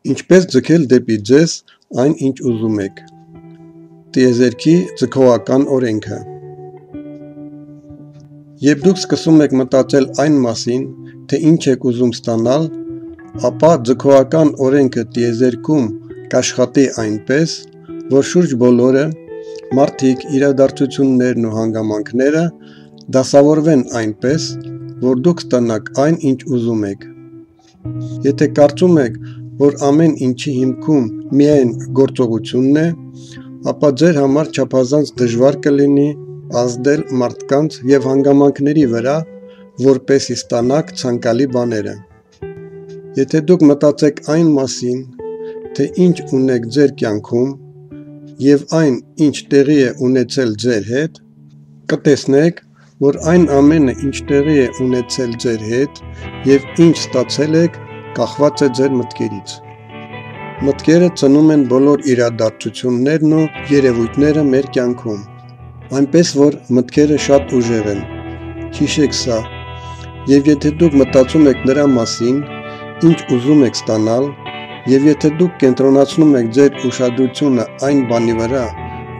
Ինչպես ձգել դեպի ձեզ այն, ինչ ուզում եք։ Տիեզերքի ձգողական օրենքը։ Երբ դուք սկսում եք մտածել այն մասին, թե ինչ եք ուզում ստանալ, ապա ձգողական օրենքը տիեզերքում կաշխատի այնպես, որ շուրջ բոլորը, մարդիկ, իրադարձություններն ու հանգամանքները դասավորվեն այնպես, որ դուք ստանաք այն, ինչ ուզում եք։ Եթե կարծում եք, որ ամեն ինչի հիմքում միայն գործողությունն է, ապա ձեր համար չափազանց դժվար կլինի ազդել մարդկանց և հանգամանքների վրա, որպեսզի ստանաք ցանկալի բաները։ Եթե դուք մտածեք այն մասին, թե ինչ ունեք ձեր կյանքում և այն, ինչ տեղի է ունեցել ձեր հետ, կտեսնեք, որ այն ամենը, ինչ տեղի է ունեցել ձեր հետ և ինչ ստացել եք, կախված է ձեր մտքերից։ Մտքերը ծնում են բոլոր իրադարձություններն ու երևույթները մեր կյանքում, այնպես որ մտքերը շատ ուժեղ են։ Հիշեք սա, և եթե դուք մտածում եք նրա մասին, ինչ ուզում եք ստանալ, և եթե դուք կենտրոնացնում եք ձեր ուշադրությունը այն բանի վրա,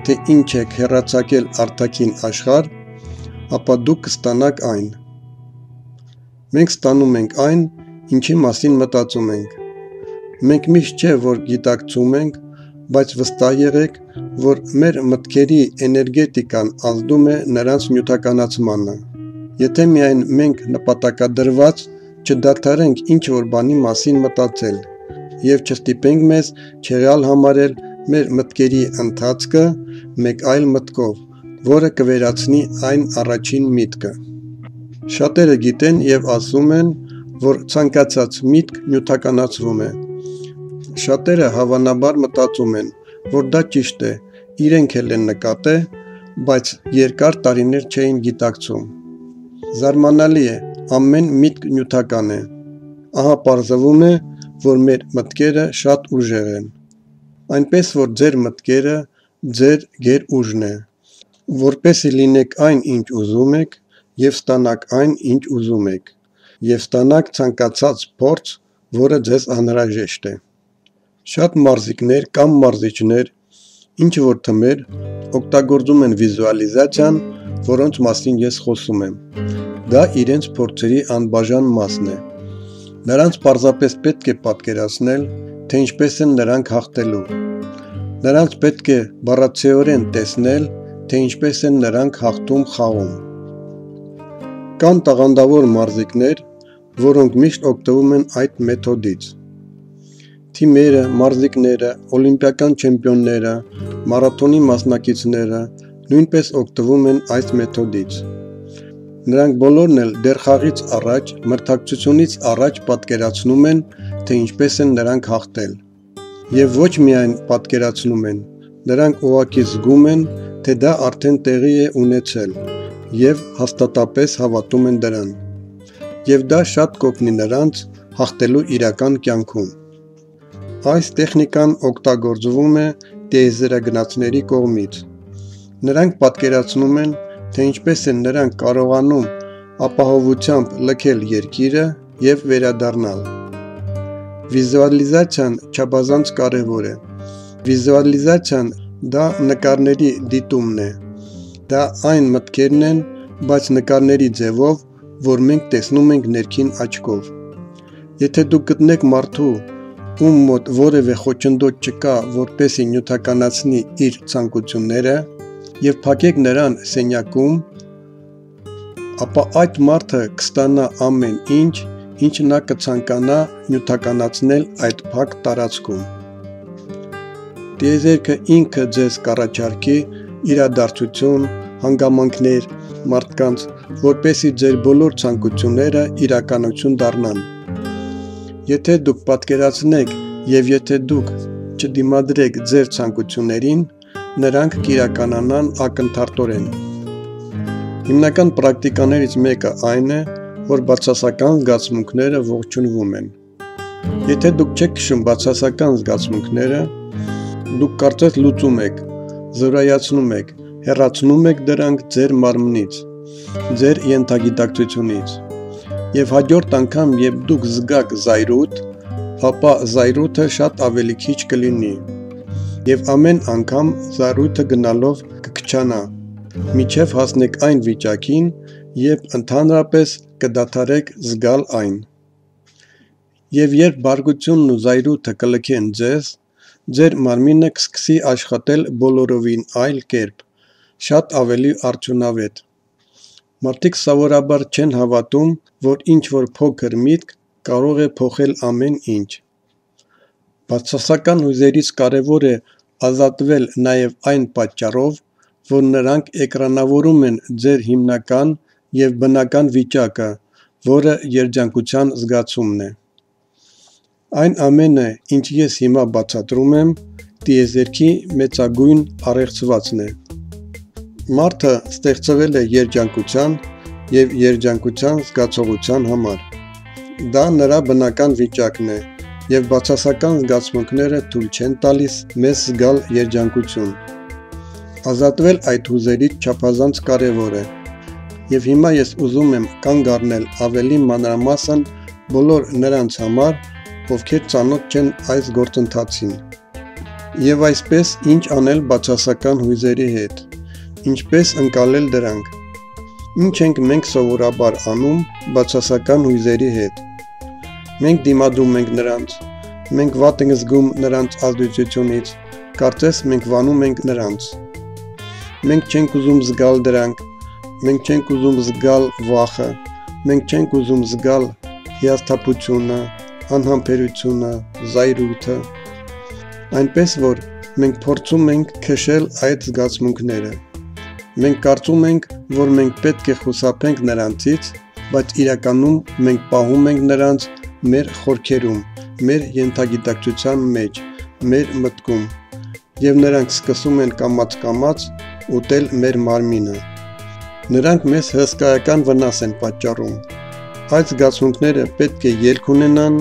թե ինչ եք հեռարձակել արտաքին աշխարհ, ապա դուք կստանաք այն։ Մենք ստանում ենք այն, ինչի մասին մտածում ենք։ Մենք միշտ չէ, որ գիտակցում ենք, բայց վստահ եղեք, որ մեր մտքերի էներգետիկան ազդում է նրանց նյութականացմանը։ Եթե միայն մենք նպատակադրված չդադարենք ինչ-որ բանի մասին մտածել և չստիպենք մեզ չեղյալ համարել մեր մտքերի ընթացքը մեկ այլ մտքով, որը կվերացնի այն առաջին միտքը։ Շատերը գիտեն և ասում են, որ ցանկացած միտք նյութականացվում է։ Շատերը հավանաբար մտածում են, որ դա ճիշտ է, իրենք էլ են նկատել, բայց երկար տարիներ չէին գիտակցում։ Զարմանալի է, ամեն միտք նյութական է։ Ահա պարզվում է, որ մեր մտքերը շատ ուժեղ են։ Այնպես որ ձեր մտքերը ձեր գերուժն է, որպեսզի լինեք այն, ինչ ուզում եք, և ստանաք այն, ինչ ուզում եք, և ստանաք ցանկացած փորձ, որը ձեզ անհրաժեշտ է։ Շատ մարզիկներ կամ մարզիչներ, ինչ-որ թմեր, օգտագործում են վիզուալիզացիան, որոնց մասին ես խոսում եմ։ Դա իրենց փորձերի անբաժան մասն է։ Նրանց պարզապես պետք է պատկերացնել, թե ինչպես են նրանք հաղթելու։ Նրանց պետք է բառացիորեն տեսնել, թե ինչպես են նրանք հաղթում խաղում։ Կան տաղանդավոր մարզիկներ, որոնք միշտ օգտվում են այդ մեթոդից։ Թիմերը, մարզիկները, օլիմպիական չեմպիոնները, մարաթոնի մասնակիցները նույնպես օգտվում են այս մեթոդից։ Նրանք բոլորն էլ դեռ խաղից առաջ, մրցակցությունից առաջ պատկերացնում են, թե ինչպես են նրանք հաղթել։ Եվ ոչ միայն պատկերացնում են, նրանք ուղղակի զգում են, թե դա արդեն տեղի է ունեցել, և հաստատապես հավատում են դրան։ Եվ դա շատ կօգնի նրանց հաղթելու իրական կյանքում։ Այս տեխնիկան օգտագործվում է տիեզերագնացների կողմից։ Նրանք պատկերացնում են, թե ինչպես են նրանք կարողանում ապահովությամբ լքել երկիրը և վերադառնալ։ Վիզուալիզացիան չափազանց կարևոր է։ Վիզուալիզացիան դա նկարների դիտումն է։ Դա այն մտքերն են, բայց նկարների ձևով, որ մենք տեսնում ենք ներքին աչքով։ Եթե դուք գտնեք մարդու, ում մոտ որևէ խոչընդոտ չկա, որպեսզի նյութականացնի իր ցանկությունները, և փակեք նրան սենյակում, ապա այդ մարդը կստանա ամեն ինչ, ինչ նա կցանկանա նյութականացնել այդ փակ տարածքում։ Տիեզերքը ինքը ձեզ կառաջարկի իրադարձություն, հանգամանքներ, մարդկանց, որպեսզի ձեր բոլոր ցանկությունները իրականություն դառնան։ Եթե դուք պատկերացնեք և եթե դուք չդիմադրեք ձեր ցանկություններին, նրանք կիրականանան ակնթարթորեն։ Հիմնական պրակտիկաներից մեկը այն է, որ բացասական զգացմունքները ողջունվում են։ Եթե դուք չեք քշում բացասական զգացմունքները, դուք կարծես լուծում եք, զորայացնում եք, հեռացնում եք դրանք ձեր մարմնից, ձեր ենթագիտակցությունից։ Եվ հաջորդ անգամ, երբ դուք զգաք զայրույթ, ապա զայրույթը շատ ավելի քիչ կլինի, եւ ամեն անգամ զայրույթը գնալով կքչանա, մինչև հասնեք այն վիճակին, երբ ընդհանրապես կդադարեք զգալ այն։ Եվ երբ բարկությունն ու զայրույթը կլքեն ձեզ, ձեր մարմինը կսկսի աշխատել բոլորովին այլ կերպ, շատ ավելի արդյունավետ։ Մարդիկ սովորաբար չեն հավատում, որ ինչ-որ փոքր միտք կարող է փոխել ամեն ինչ։ Բացասական հույզերից կարևոր է ազատվել նաև այն պատճառով, որ նրանք էկրանավորում են ձեր հիմնական և բնական վիճակը, որը երջանկության զգացումն է։ Այն ամենը, ինչ ես հիմա բացատրում եմ, տիեզերքի մեծագույն առեղծվածն է։ Մարդը ստեղծվել է երջանկության և երջանկության զգացողության համար։ Դա նրա բնական վիճակն է, և բացասական զգացմունքները թույլ չեն տալիս մեզ զգալ երջանկություն։ Ազատվել այդ հույզերից չափազանց կարևոր է, և հիմա ես ուզում եմ կանգ առնել ավելի մանրամասն բոլոր նրանց համար, ովքեր ծանոթ չեն այս գործընթացին։ Եվ այսպես ինչ անել բացասական հույզերի հետ, ինչպես ընկալել դրանք։ Ինչ ենք մենք սովորաբար անում բացասական հույզերի հետ։ Մենք դիմադրում ենք նրանց, մենք վատ ենք զգում նրանց ազդեցությունից, կարծես մենք վանում ենք նրանց։ Մենք չենք ուզում զգալ դրանք, մենք չենք ուզում զգալ վախը, մենք չենք ուզում զգալ հիասթափությունը, անհամբերությունը, զայրույթը։ Այնպես որ մենք փորձում ենք քշել այդ զգացմունքները։ Մենք կարծում ենք, որ մենք պետք է խուսափենք նրանցից, բայց իրականում մենք պահում ենք նրանց մեր խորքերում, մեր ենթագիտակցության մեջ, մեր մտքում, և նրանք սկսում են կամաց-կամաց ուտել մեր մարմինը։ Նրանք մեզ հսկայական վնաս են պատճառում։ Այդ զգացմունքները պետք է ելք ունենան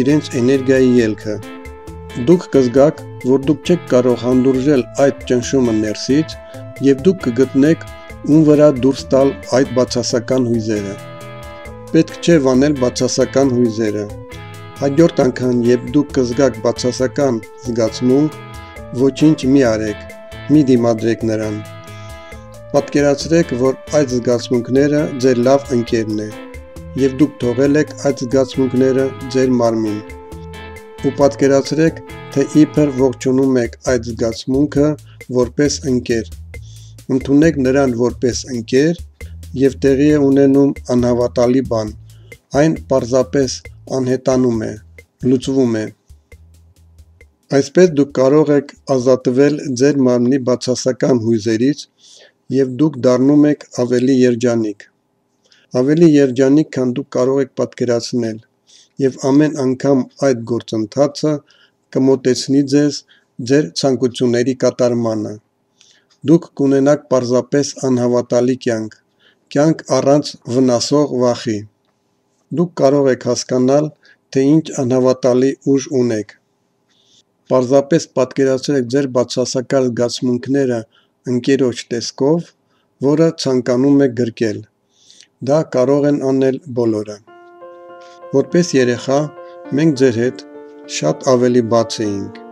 իրենց էներգիայի ելքը։ Դուք կզգաք, որ դուք չեք կարող հանդուրժել այդ ճնշումը ներսից, և դուք կգտնեք ում վրա դուրս տալ այդ բացասական հույզերը։ Պետք չէ վանել բացասական հույզերը։ Հաջորդ անգամ, երբ դուք կզգաք բացասական զգացմունք, ոչինչ մի արեք, մի դիմադրեք նրան։ Պատկերացրեք, որ այդ զգացմունքները ձեր լավ ընկերն է, և դուք թողել եք այդ զգացմունքները ձեր մարմին։ Ու պատկերացրեք, թե իբր ողջունում եք այդ զգացմունքը որպես ընկեր։ Ընդունեք նրան որպես ընկեր, և տեղի է ունենում անհավատալի բան։ Այն պարզապես անհետանում է, լուծվում է։ Այսպես դուք կարող եք ազատվել ձեր մարմնի բացասական հույզերից, և դուք դառնում եք ավելի երջանիկ։ Ավելի երջանիկ, քան դուք կարող եք պատկերացնել, և ամեն անգամ այդ գործընթացը կմոտեցնի ձեզ ձեր ցանկությունների կատարմանը։ Դուք կունենաք պարզապես անհավատալի կյանք, կյանք առանց վնասող վախի։ Դուք կարող եք հասկանալ, թե ինչ անհավատալի ուժ ունեք։ Պարզապես պատկերացրեք ձեր բացասական զգացմունքները ընկերոջ տեսքով, որը ցանկանում եք գրկել։ Դա կարող են անել բոլորը։ Որպես երեխա, մենք ձեր հետ շատ ավելի բաց էինք,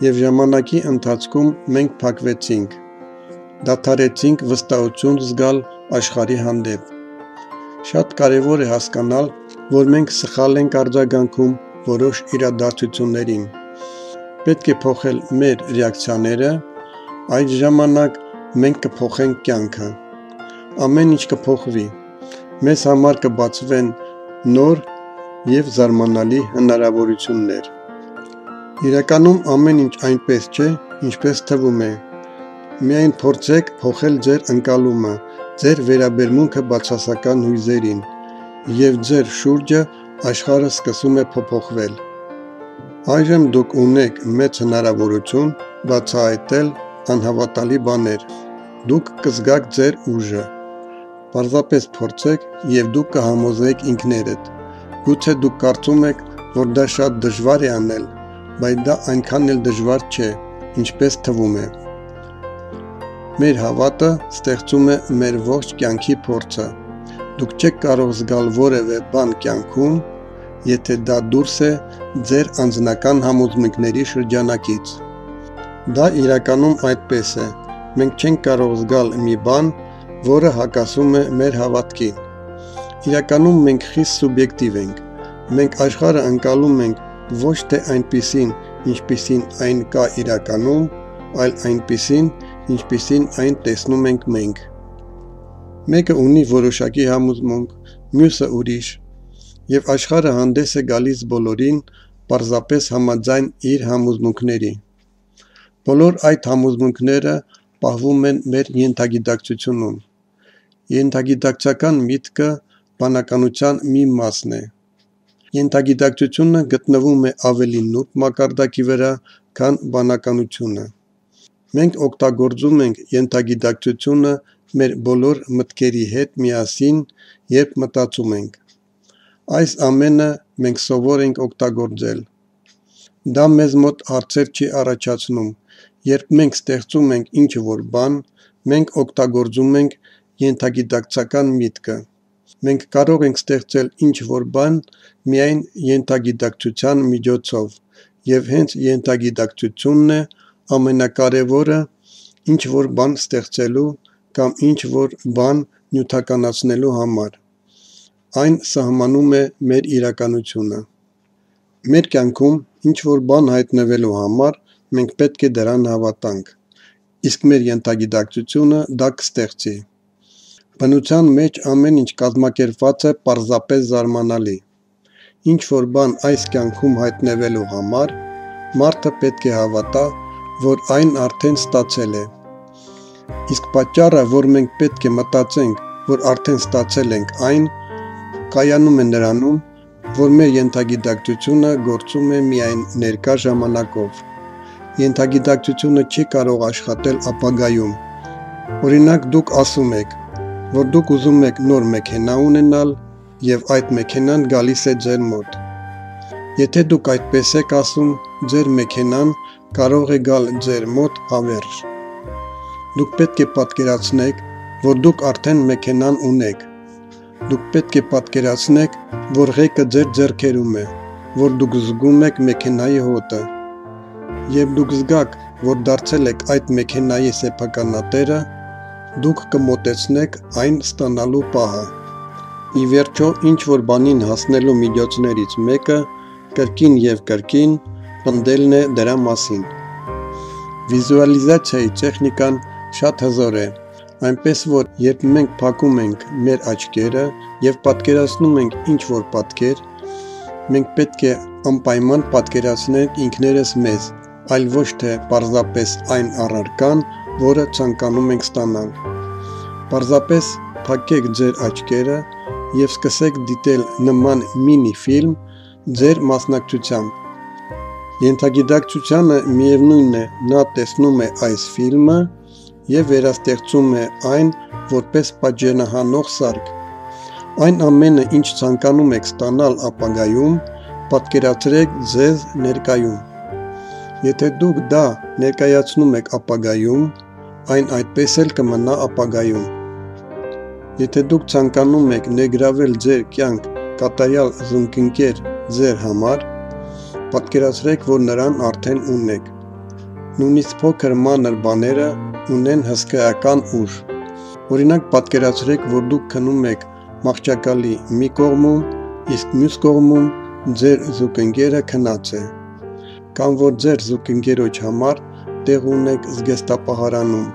և ժամանակի ընթացքում մենք փակվեցինք, դադարեցինք վստահություն զգալ աշխարհի հանդեպ։ Շատ կարևոր է հասկանալ, որ մենք սխալ ենք արձագանքում որոշ իրադարձություններին։ Պետք է փոխել մեր ռեակցիաները, այդ ժամանակ մենք կփոխենք կյանքը։ Ամեն ինչ կփոխվի։ Մեզ համար կբացվեն նոր և զարմանալի հնարավորություններ։ Իրականում ամեն ինչ այնպես չէ, ինչպես թվում է։ Միայն փորձեք փոխել ձեր ընկալումը, ձեր վերաբերմունքը բացասական հույզերին, և ձեր շուրջը աշխարհը սկսում է փոփոխվել։ Այժմ դուք ունեք մեծ հնարավորություն բացահայտել անհավատալի բաներ։ Դուք կզգաք ձեր ուժը։ Պարզապես փորձեք, և դուք կհամոզվեք ինքներդ։ Գուցե դուք կարծում եք, որ դա շատ դժվար է անել, բայց դա այնքան էլ դժվար չէ, ինչպես թվում է։ Մեր հավատը ստեղծում է մեր ողջ կյանքի փորձը։ Դուք չեք կարող զգալ որևէ բան կյանքում, եթե դա դուրս է ձեր անձնական համոզմունքների շրջանակից։ Դա իրականում այդպես է։ Մենք չենք կարող զգալ մի բան, որը հակասում է մեր հավատքին։ Իրականում մենք խիստ սուբյեկտիվ ենք։ Մենք աշխարհը ընկալում ենք ոչ թե այնպիսին, ինչպիսին այն կա իրականում, այլ այնպիսին, ինչպիսին այն տեսնում ենք մենք։ Մեկը ունի որոշակի համոզմունք, մյուսը ուրիշ, եւ աշխարհը հանդես է գալիս բոլորին պարզապես համաձայն իր համոզմունքների։ Բոլոր այդ համոզմունքները պահվում են մեր ենթագիտակցությունում։ Ենթագիտակցական միտքը բանականության մի մասն է։ Ենթագիտակցությունը գտնվում է ավելի նուրբ մակարդակի վրա, քան բանականությունը։ Մենք օգտագործում ենք ենթագիտակցությունը մեր բոլոր մտքերի հետ միասին, երբ մտածում ենք։ Այս ամենը մենք սովոր ենք օգտագործել։ Դա մեզ մոտ հարցեր չի առաջացնում։ Երբ մենք ստեղծում ենք ինչ-որ բան, մենք օգտագործում ենք ենթագիտակցական միտքը։ Մենք կարող ենք ստեղծել ինչ-որ բան միայն ենթագիտակցության միջոցով, եւ հենց ենթագիտակցությունն է ամենակարևորը ինչ-որ բան ստեղծելու կամ ինչ-որ բան նյութականացնելու համար։ Այն սահմանում է մեր իրականությունը։ Մեր կյանքում ինչ-որ բան հայտնվելու համար մենք պետք է դրան հավատանք, իսկ մեր ենթագիտակցությունը դա կստեղծի։ Բնության մեջ ամեն ինչ կազմակերպված է պարզապես զարմանալի։ Ինչ-որ բան այս կյանքում հայտնվելու համար մարդը պետք է հավատա, որ այն արդեն ստացել է։ Իսկ պատճառը, որ մենք պետք է մտածենք, որ արդեն ստացել ենք այն, կայանում է նրանում, որ մեր ենթագիտակցությունը գործում է միայն ներկա ժամանակով։ Ենթագիտակցությունը չի կարող աշխատել ապագայում։ Օրինակ, դուք ասում եք, որ դուք ուզում եք նոր մեքենա ունենալ, եւ այդ մեքենան գալիս է ձեր մոտ։ Եթե դուք այդպես եք ասում, ձեր մեքենան կարող է գալ ձեր մոտ հավերժ։ Դուք պետք է պատկերացնեք, որ դուք արդեն մեքենան ունեք։ Դուք պետք է պատկերացնեք, որ ղեկը ձեր ձեռքերում է, որ դուք զգում եք մեքենայի հոտը։ Եվ դուք զգաք, որ դարձել եք այդ մեքենայի սեփականատերը, դուք կմոտեցնեք այն ստանալու պահը։ Ի վերջո, ինչ-որ բանին հասնելու միջոցներից մեկը կրկին եւ կրկին պնդելն է դրա մասին։ Վիզուալիզացիայի տեխնիկան շատ հզոր է, այնպես որ երբ մենք փակում ենք մեր աչքերը եւ պատկերացնում ենք ինչ-որ պատկեր, մենք պետք է անպայման պատկերացնենք ինքներս մեզ, այլ ոչ թե պարզապես այն առարկան, որը ցանկանում ենք ստանալ։ Պարզապես փակեք ձեր աչքերը եւ սկսեք դիտել նման մինի ֆիլմ ձեր մասնակցությամբ։ Ենթագիտակցությանը միևնույն է, նա տեսնում է այս ֆիլմը եւ վերաստեղծում է այն որպես պատժենահանող սարք։ Այն ամենը, ինչ ցանկանում եք ստանալ ապագայում, պատկերացրեք ձեզ ներկայում։ Եթե դուք դա ներկայացնում եք ապագայում, այն այդպես էլ կմնա ապագայում։ Եթե դուք ցանկանում եք ներգրավել ձեր կյանք կատարյալ զուգընկեր ձեր համար, պատկերացրեք, որ նրան արդեն ունեք։ Նույնիսկ փոքր մանր բաները ունեն հսկայական ուժ։ Օրինակ, պատկերացրեք, որ դուք քնում եք մահճակալի մի կողմում, իսկ մյուս կողմում ձեր զուգընկերը քնած է։ Կամ որ ձեր զուգընկերոջ համար տեղ ունեք զգեստապահարանում,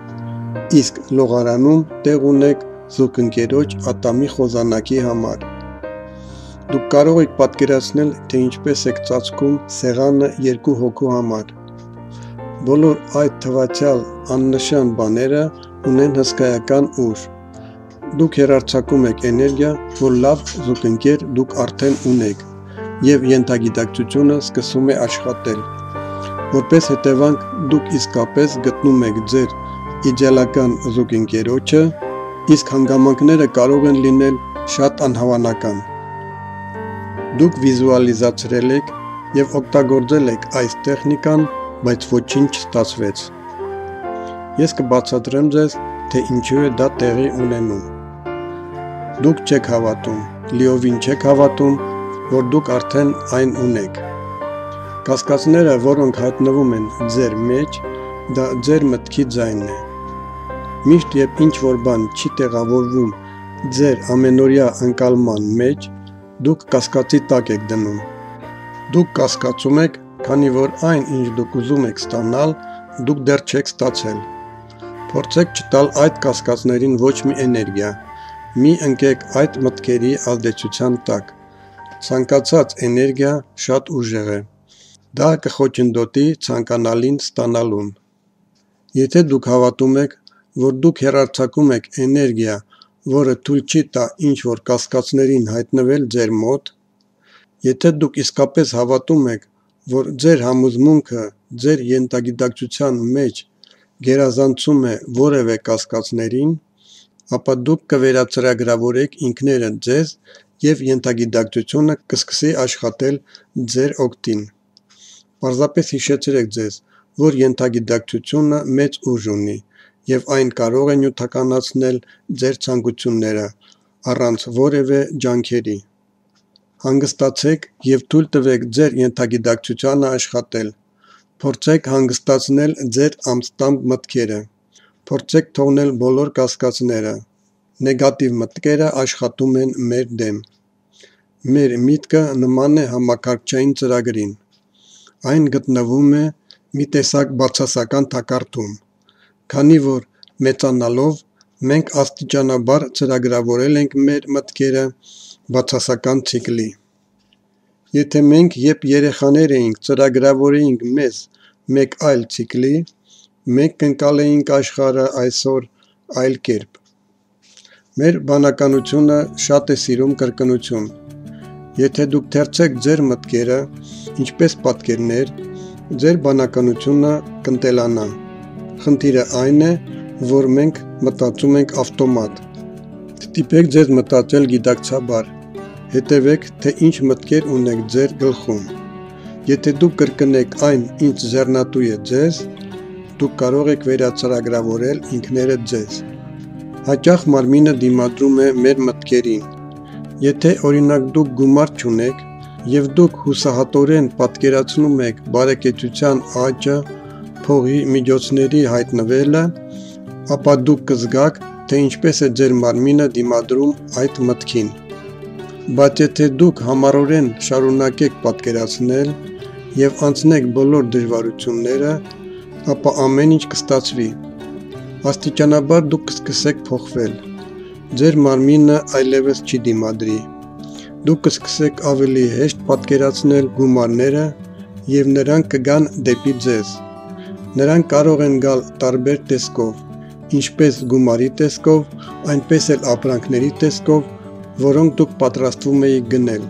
իսկ լողարանում տեղ ունեք զուգընկերոջ ատամի խոզանակի համար։ Դուք կարող եք պատկերացնել, թե ինչպես եք ծածկում սեղանը երկու հոգու համար։ Բոլոր այդ թվացյալ աննշան բաները ունեն հսկայական ուժ։ Դուք հեռարձակում եք էներգիա, որ լավ զուգընկեր դուք արդեն ունեք, եւ ենթագիտակցությունը սկսում է աշխատել։ Որպես հետևանք, դուք իսկապես գտնում եք ձեր իդեալական զուգընկերոջը, իսկ հանգամանքները կարող են լինել շատ անհավանական։ Դուք վիզուալիզացրել եք եւ օգտագործել եք այս տեխնիկան, բայց ոչինչ չստացվեց։ Ես կբացատրեմ ձեզ, թե ինչու է դա տեղի ունենում։ Դուք չեք հավատում, լիովին չեք հավատում, որ դուք արդեն այն ունեք։ Կասկածները, որոնք հայտնվում են ձեր մեջ, դա ձեր մտքի ձայնն է։ Միշտ երբ ինչ-որ բան չի տեղավորվում ձեր ամենօրյա ընկալման մեջ, դուք կասկածի տակ եք դնում։ Դուք կասկածում եք, քանի որ այն, ինչ դուք ուզում եք ստանալ, դուք դեռ չեք ստացել։ Փորձեք չտալ այդ կասկածներին ոչ մի էներգիա, մի ընկեք այդ մտքերի ազդեցության տակ։ Ցանկացած էներգիա շատ ուժեղ է։ Դա կխոչընդոտի ցանկանալին ստանալուն։ Եթե դուք հավատում եք, որ դուք հեռարձակում եք էներգիա, որը թույլ չի տա ինչ-որ կասկածներին հայտնվել ձեր մոտ, եթե դուք իսկապես հավատում եք, որ ձեր համոզմունքը ձեր ենթագիտակցության մեջ գերազանցում է որևէ կասկածներին, ապա դուք կվերածրագրավորեք ինքներդ ձեզ և ենթագիտակցությունը կսկսի աշխատել ձեր օգտին։ Պարզապես հիշեցրեք ձեզ, որ ենթագիտակցությունը մեծ ուժ ունի և այն կարող է նյութականացնել ձեր ցանկությունները առանց որևէ ջանքերի։ Հանգստացեք և թույլ տվեք ձեր ենթագիտակցությանը աշխատել։ Փորձեք հանգստացնել ձեր ամստամբ մտքերը։ Փորձեք թողնել բոլոր կասկածները։ Նեգատիվ մտքերը աշխատում են մեր դեմ։ Մեր միտքը նման է համակարգչային ծրագրին։ Այն գտնվում է մի տեսակ բացասական թակարդում, քանի որ մեծանալով մենք աստիճանաբար ծրագրավորել ենք մեր մտքերը բացասական ցիկլի։ Եթե մենք երբ երեխաներ էինք ծրագրավորեինք մեզ մեկ այլ ցիկլի, մենք կընկալեինք աշխարհը այսօր այլ կերպ։ Մեր բանականությունը շատ է սիրում կրկնություն։ Եթե դուք թերցեք ձեր մտքերը, ինչպես պատկերներ, ձեր բանականությունը կընտելանա։ Խնդիրը այն է, որ մենք մտածում ենք ավտոմատ։ Ստիպեք ձեզ մտածել գիտակցաբար։ Հետևեք, թե ինչ մտքեր ունեք ձեր գլխում։ Եթե դուք կրկնեք այն, ինչ ձեռնատու է ձեզ, դուք կարող եք վերածրագրավորել ինքներդ ձեզ։ Հաճախ մարմինը դիմադրում է մեր մտքերին։ Եթե օրինակ դուք գումար չունեք և դուք հուսահատորեն պատկերացնում եք բարեկեցության աճը, փողի, միջոցների հայտնվելը, ապա դուք կզգաք, թե ինչպես է ձեր մարմինը դիմադրում այդ մտքին։ Բայց եթե դուք համառորեն շարունակեք պատկերացնել և անցնեք բոլոր դժվարությունները, ապա ամեն ինչ կստացվի։ Աստիճանաբար դուք կսկսեք փոխվել։ Ձեր մարմինը այլևս չի դիմադրի։ Դուք կսկսեք ավելի հեշտ պատկերացնել գումարները և նրանք կգան դեպի ձեզ։ Նրանք կարող են գալ տարբեր տեսքով, ինչպես գումարի տեսքով, այնպես էլ ապրանքների տեսքով, որոնք դուք պատրաստվում էիք գնել։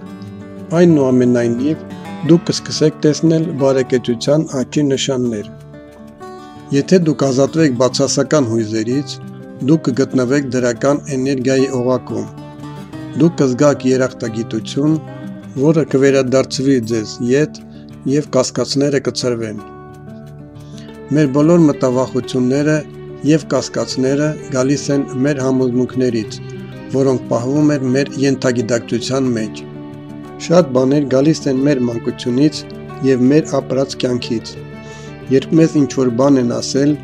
Այնուամենայնիվ, դուք կսկսեք տեսնել բարեկեցության աճի նշաններ։ Եթե դուք ազատվեք բացասական հույզերից, դուք կգտնվեք դրական էներգիայի օղակում։ Դուք կզգաք երախտագիտություն, որը կվերադարձվի ձեզ ետ և կասկածները կցրվեն։ Մեր բոլոր մտավախությունները և կասկածները գալիս են մեր համոզմունքներից, որոնք պահվում են մեր ենթագիտակցության մեջ։ Շատ բաներ գալիս են մեր մանկությունից և մեր ապրած կյանքից։ Երբ մեզ ինչ-որ բան են ասել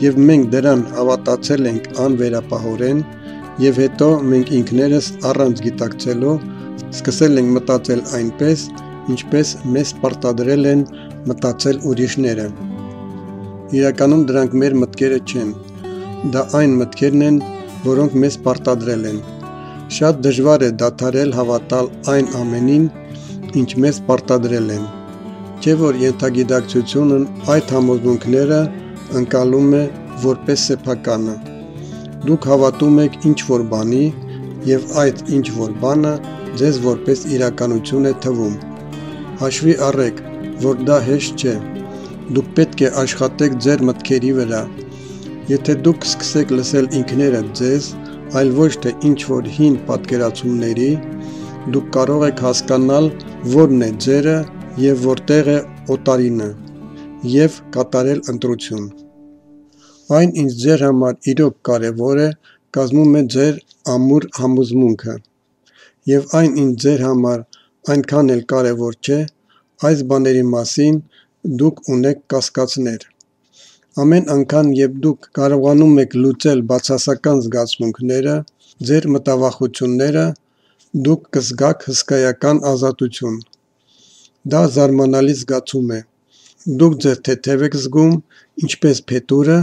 և մենք դրան հավատացել ենք անվերապահորեն և հետո մենք ինքներս առանց գիտակցելու սկսել ենք մտածել այնպես, ինչպես մեզ պարտադրել են մտածել ուրիշները։ Իրականում դրանք մեր մտքերը չեն, դա այն մտքերն են, որոնք մեզ պարտադրել են։ Շատ դժվար է դադարել հավատալ այն ամենին, ինչ մեզ պարտադրել են, չէ՞ որ ենթագիտակցությունն այդ համոզմունքները ընկալում է որպես սեփականը։ Դուք հավատում եք ինչ-որ բանի և այդ ինչ-որ բանը ձեզ որպես իրականություն է թվում։ Հաշվի առեք, որ դա հեշտ չէ։ Դուք պետք է աշխատեք ձեր մտքերի վրա։ Եթե դուք սկսեք լսել ինքներդ ձեզ, այլ ոչ թե ինչ-որ հին պատկերացումների, դուք կարող եք հասկանալ որն է ձերը և որտեղ է օտարինը և կատարել ընտրություն։ Այն, ինչ ձեր համար իրոք կարևոր է, կազմում է ձեր ամուր համոզմունքը, և այն, ինչ ձեր համար այնքան էլ կարևոր չէ, այս բաների մասին դուք ունեք կասկածներ։ Ամեն անգամ, երբ դուք կարողանում եք լուծել բացասական զգացմունքները, ձեր մտավախությունները, դուք կզգաք հսկայական ազատություն։ Դա զարմանալի զգացում է։ Դուք ձեզ թեթև եք զգում, ինչպես փետուրը,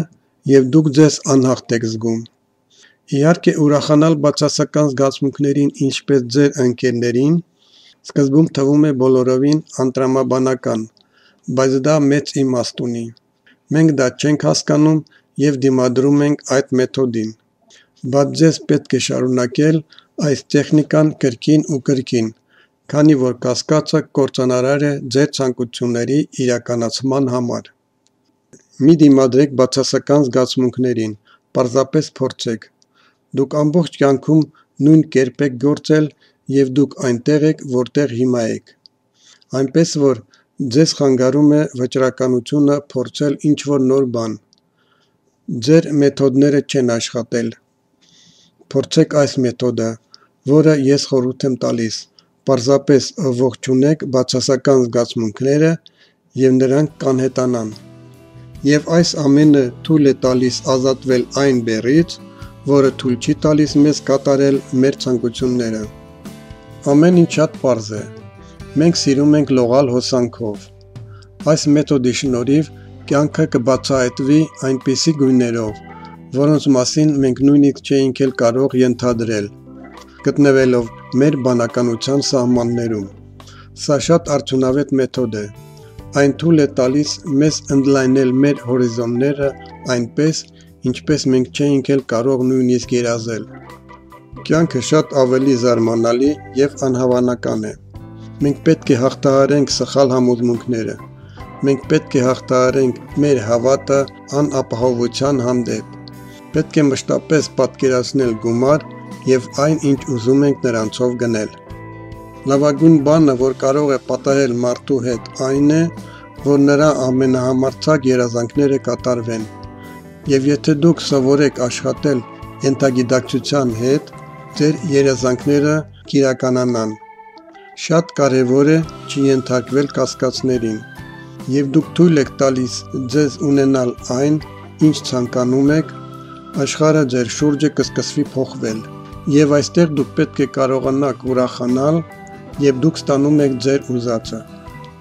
եւ դուք ձեզ անհախտ եք զգում։ Իհարկե, ուրախանալ բացասական զգացմունքներին, ինչպես ձեր ընկերներին, սկզբում թվում է բոլորովին անտրամաբանական, բայց դա մեծ իմաստ ունի։ Մենք դա չենք հասկանում եւ դիմադրում ենք այդ մեթոդին։ Բայց ձեզ պետք է շարունակել այս տեխնիկան կրկին ու կրկին, քանի որ կասկածը կործանարար է ձեր ցանկությունների իրականացման համար։ Մի դիմադրեք բացասական զգացմունքներին, պարզապես փորձեք։ Դուք ամբողջ կյանքում նույն կերպ եք գործել եւ դուք այնտեղ եք, որտեղ հիմա եք։ Այնպես որ ձեզ խանգարում է վճռականությունը փորձել ինչ-որ նոր բան։ Ձեր մեթոդները չեն աշխատել։ Փորձեք այս մեթոդը, որը ես խորհուրդ եմ տալիս։ Պարզապես ողջունեք բացասական զգացմունքները եւ նրանք կանհետանան։ Եվ այս ամենը թույլ է տալիս ազատվել այն բեռից, որը թույլ չի տալիս մեզ կատարել մեր ցանկությունները։ Ամեն ինչ շատ պարզ է։ Մենք սիրում ենք լողալ հոսանքով։ Այս մեթոդի շնորհիվ կյանքը կբացահայտվի այնպիսի գույներով, որոնց մասին մենք նույնիսկ չէինք էլ կարող ենթադրել, գտնվելով մեր բանականության սահմաններում։ Սա շատ արդյունավետ մեթոդ է։ Այն թույլ է տալիս մեզ ընդլայնել մեր հորիզոնները այնպես, ինչպես մենք չէինք էլ կարող նույնիսկ երազել։ Կյանքը շատ ավելի զարմանալի եւ անհավանական է։ Մենք պետք է հաղթահարենք սխալ համոզմունքները։ Մենք պետք է հաղթահարենք մեր հավատը անապահովության հանդեպ։ Պետք է մշտապես պատկերացնել գումար եւ այն, ինչ ուզում ենք նրանցով գնել։ Լավագույն բանը, որ կարող է պատահել մարդու հետ, այն է, որ նրա ամենահամարձակ երազանքները կատարվեն։ Եվ եթե դուք սովորեք աշխատել ենթագիտակցության հետ, ձեր երազանքները կիրականանան։ Շատ կարևոր է չենթարկվել կասկածներին։ Եվ դուք թույլ եք տալիս ձեզ ունենալ այն, ինչ ցանկանում եք, աշխարհը ձեր շուրջը կսկսվի փոխվել։ Եվ այստեղ դուք պետք է կարողանաք ուրախանալ, եւ դուք ստանում եք ձեր ուզածը։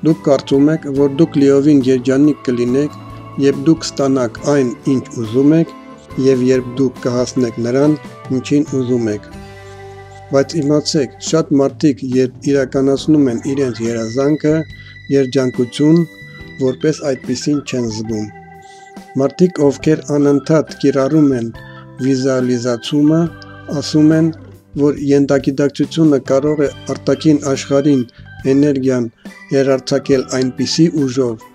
Դուք կարծում եք, որ դուք լիովին երջանիկ կլինեք, երբ դուք ստանաք այն, ինչ ուզում եք, եւ երբ դուք կհասնեք նրան, ինչին ուզում եք։ Բայց իմացեք, շատ մարդիկ, երբ իրականացնում են իրենց երազանքը, երջանկություն որպես այդպիսին չեն զգում։ Մարդիկ, ովքեր անընդհատ կիրառում են վիզուալիզացումը, ասում են, որ ենթագիտակցությունը կարող է արտաքին աշխարհին էներգիան երարցակել այնպիսի ուժով,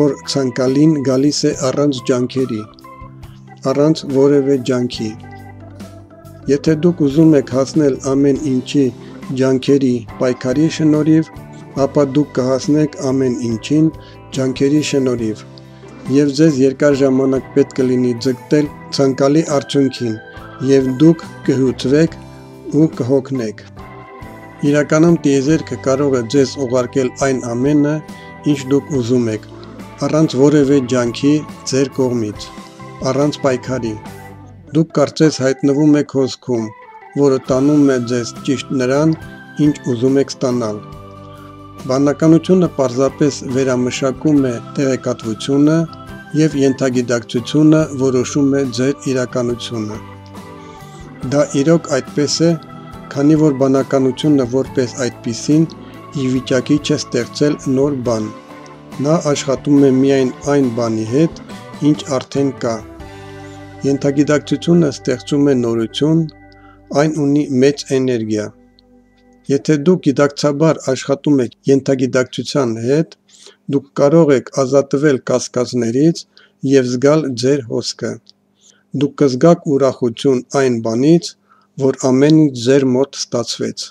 որ ցանկալին գալիս է առանց ջանքերի, առանց որևէ ջանքի։ Եթե դուք ուզում եք հասնել ամեն ինչի ջանքերի պայքարի շնորհիվ, ապա դուք կհասնեք ամեն ինչին ջանքերի շնորհիվ, եւ ձեզ երկար ժամանակ պետք կլինի ձգտել ցանկալի արդյունքին, եւ դուք կհուտվեք ու կհոգնեք։ Իրականում տիեզերքը կարող է ձեզ ուղարկել այն ամենը, ինչ դուք ուզում եք, առանց որևէ ջանքի ձեր կողմից, առանց պայքարի։ Դուք կարծես հայտնվում եք հոսքում, որը տանում է ձեզ ճիշտ նրան, ինչ ուզում եք ստանալ։ Բանականությունը պարզապես վերամշակում է տեղեկատվությունը եւ ենթագիտակցությունը որոշում է ձեր իրականությունը։ Դա իրոք այդպես է, քանի որ բանականությունը որպես այդպիսին ի վիճակի չէ ստեղծել նոր բան։ Նա աշխատում է միայն այն բանի հետ, ինչ արդեն կա։ Ենթագիտակցությունը ստեղծում է նորություն, այն ունի մեծ էներգիա։ Եթե դուք գիտակցաբար աշխատում եք ենթագիտակցության հետ, դուք կարող եք ազատվել կասկածներից եւ զգալ ձեր հոսքը։ Դուք կզգաք ուրախություն այն բանից, որ ամեն ինչ ձեր մոտ ստացվեց։